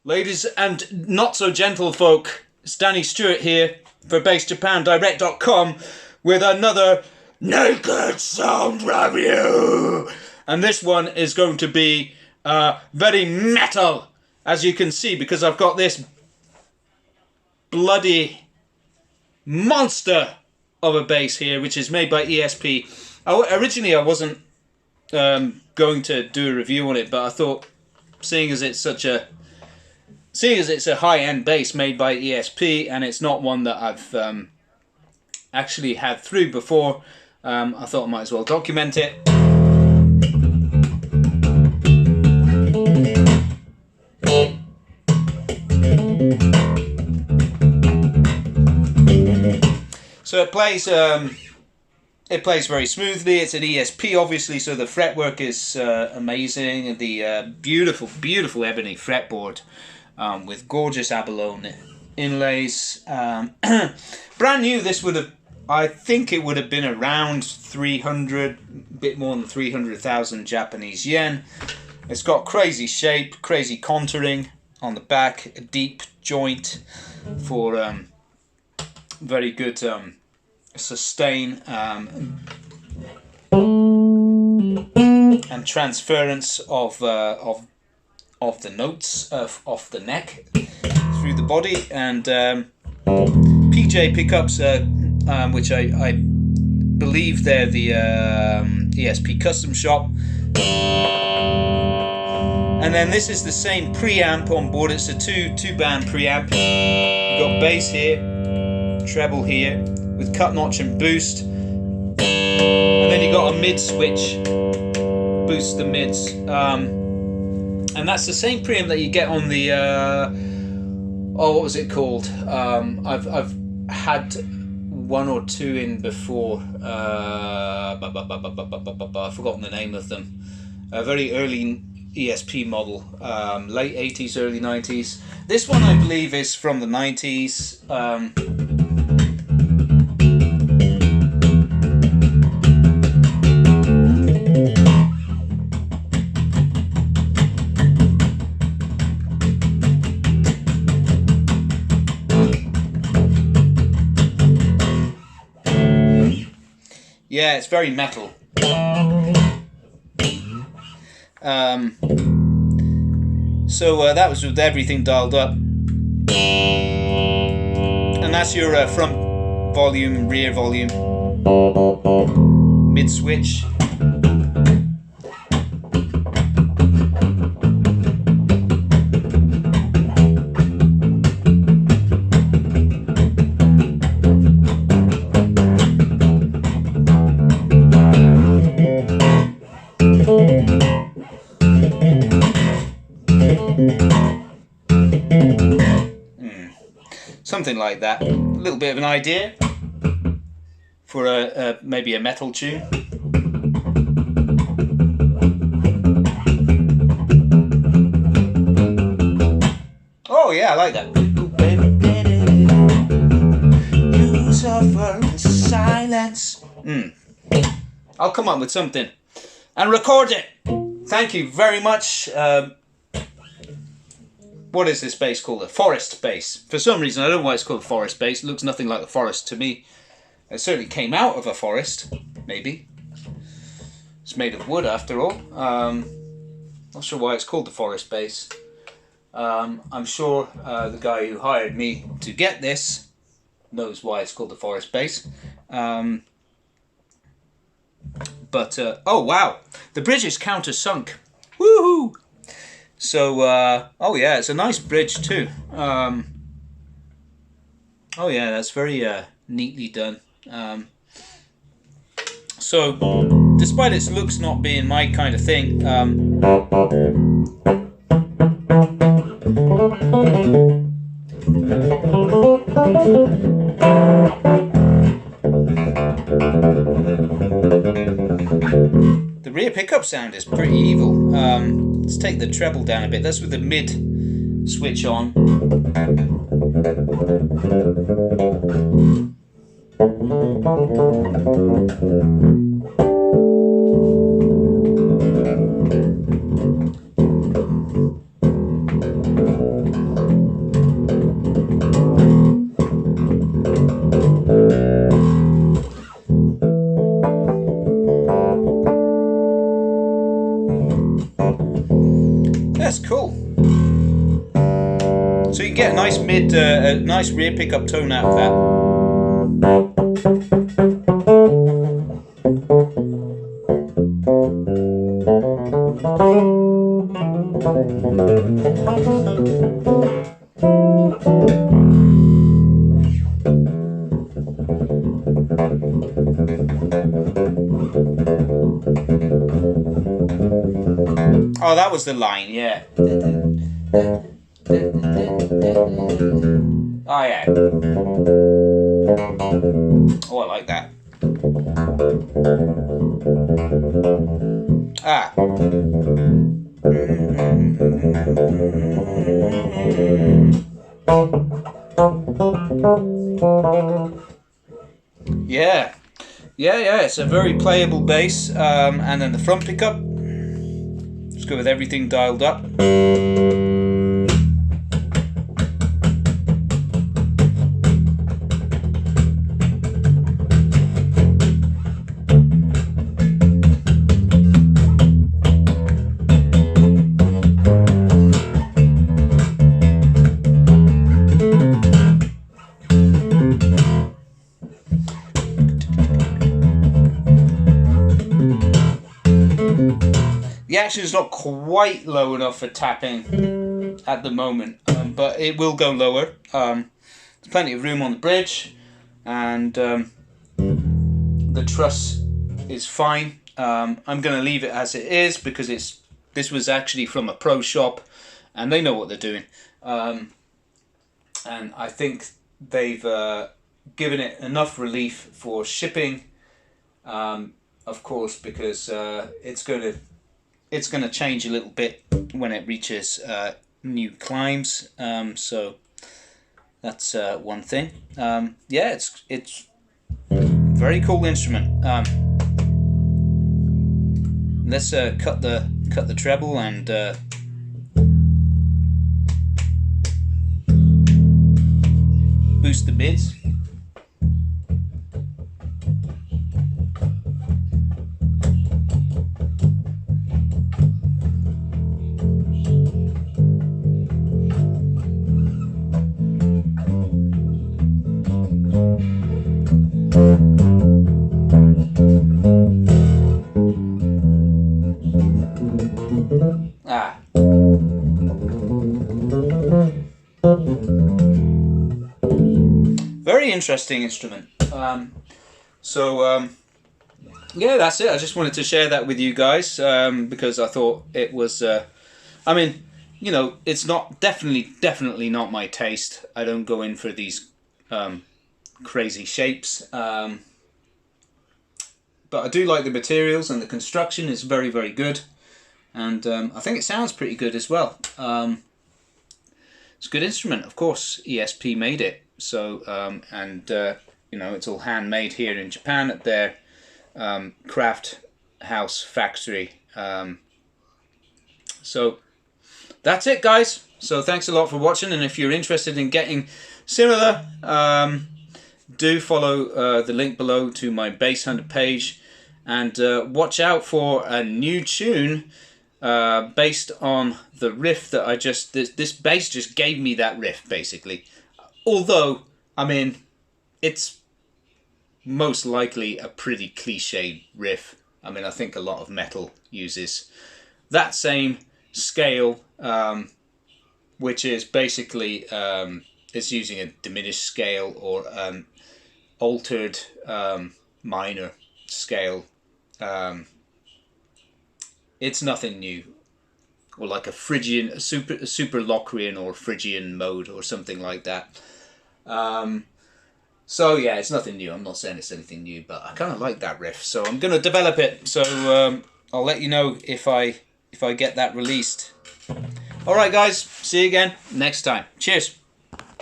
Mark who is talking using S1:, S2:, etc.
S1: Ladies and not so gentle folk, it's Danny Stewart here for BassJapanDirect.com with another Naked Sound Review. And this one is going to be very metal, as you can see, because I've got this bloody monster of a bass here, which is made by ESP. Originally I wasn't going to do a review on it, but I thought, seeing as it's a high-end bass made by ESP and it's not one that I've actually had through before, I thought I might as well document it. So it plays very smoothly. It's an ESP, obviously, so the fretwork is amazing. The beautiful ebony fretboard with gorgeous abalone inlays. Brand new, this would have, I think it would have been around 300, a bit more than 300,000 Japanese yen. It's got crazy shape, crazy contouring on the back, a deep joint for very good sustain and transference of the notes off the neck through the body, and PJ pickups, which I believe they're the ESP custom shop. And then this is the same preamp on board. It's a two band preamp. You've got bass here, treble here, with cut notch and boost, and then you got a mid switch, boost the mids, and that's the same preamp that you get on the what was it called? I've had one or two in before. I've forgotten the name of them. A very early ESP model, late 80s, early 90s. This one I believe is from the 90s. Yeah, it's very metal. So that was with everything dialed up. And that's your front volume, rear volume, mid switch. Something like that. A little bit of an idea for maybe a metal tune. Oh yeah, I like that. You suffer in silence. I'll come up with something and record it. Thank you very much. What is this bass called? A forest bass. For some reason, I don't know why it's called a forest bass. It looks nothing like the forest to me. It certainly came out of a forest, maybe. It's made of wood after all. Not sure why it's called the forest bass. I'm sure the guy who hired me to get this knows why it's called the forest bass. Oh wow, the bridge is countersunk. Woohoo! So, oh yeah, it's a nice bridge too. Oh yeah, that's very neatly done. So, despite its looks not being my kind of thing, the rear pickup sound is pretty evil. Let's take the treble down a bit. That's with the mid switch on. That's cool. So you can get a nice a nice rear pickup tone out of that. Oh, that was the line, yeah. Oh, yeah. Oh, I like that. Ah. Yeah. Yeah, it's a very playable bass. And then the front pickup. Let's go with everything dialed up. The action is not quite low enough for tapping at the moment, but it will go lower. There's plenty of room on the bridge, and the truss is fine. I'm going to leave it as it is because this was actually from a pro shop, and they know what they're doing. And I think they've given it enough relief for shipping, of course, because it's going to change a little bit when it reaches new climbs. So that's one thing. Yeah, it's very cool instrument. Let's cut the treble and boost the mids. Very interesting instrument. Yeah, that's it. I just wanted to share that with you guys because I thought it was. I mean, you know, it's not definitely not my taste. I don't go in for these crazy shapes, but I do like the materials, and the construction is very good, and I think it sounds pretty good as well. It's a good instrument, of course. ESP made it, so you know, it's all handmade here in Japan at their craft house factory. So that's it, guys. So thanks a lot for watching, and if you're interested in getting similar, do follow the link below to my Bass Hunter page, and watch out for a new tune based on the riff that I just... This bass just gave me that riff, basically. Although, I mean, it's most likely a pretty cliche riff. I mean, I think a lot of metal uses that same scale, which is basically it's using a diminished scale or altered minor scale. It's nothing new, or like a Phrygian, a super Locrian or Phrygian mode or something like that. So yeah, it's nothing new. I'm not saying it's anything new, but I kind of like that riff, so I'm going to develop it. So I'll let you know if I get that released. All right, guys. See you again next time. Cheers.